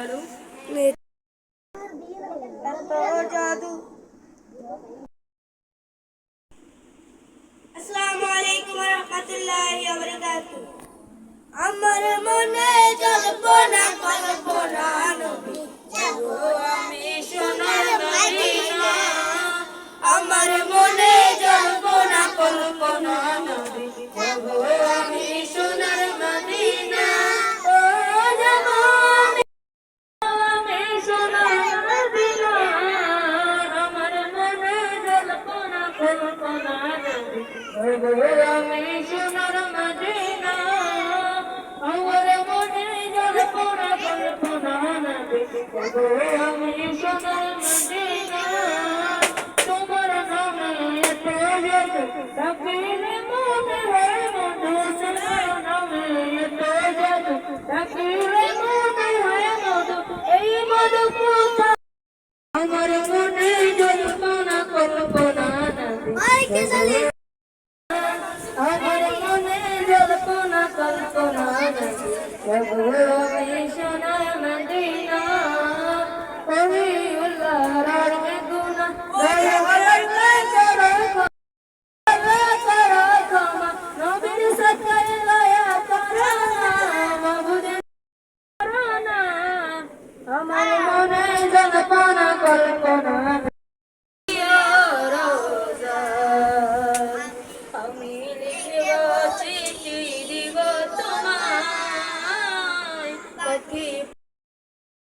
পারো এত জাদু। আসসালামু আলাইকুম ওয়া রাহমাতুল্লাহি ওয়া বারাকাতুহু। আমার মনে জল্পনা কল্পনা নবী যাবো আমি সোনার মদিনা। আমার মনে জল্পনা কল্পনা নবী যাবো আমি সোনার মদিনা। ও যাবো আমি সোনার মদিনা। আমার মনে জল্পনা কল্পনা নবী যাবো আমি সোনার মদিনা। আমার মনে জল্পনা কল্পনা নবী যাবো আমি সোনার মদিনা। তোমার নামে এত জাদু ডাকিলে মনে হয় মধু। তোমার নামে এত জাদু ডাকিলে মনে হয় মধু। এই মধু কোথায়? আমার মনে জল্পনা কল্পনা নবী আমার মনে জল্পনা কল্পনা নবী যাবো আমি সোনার মদিনা। ওলিউল্লাহর আরমে গুনাহ দয়ার করো ক্ষমা। নবীর সদকায় দয়া করো না মাবুদের করো না। আমার মনে জল্পনা কল্পনা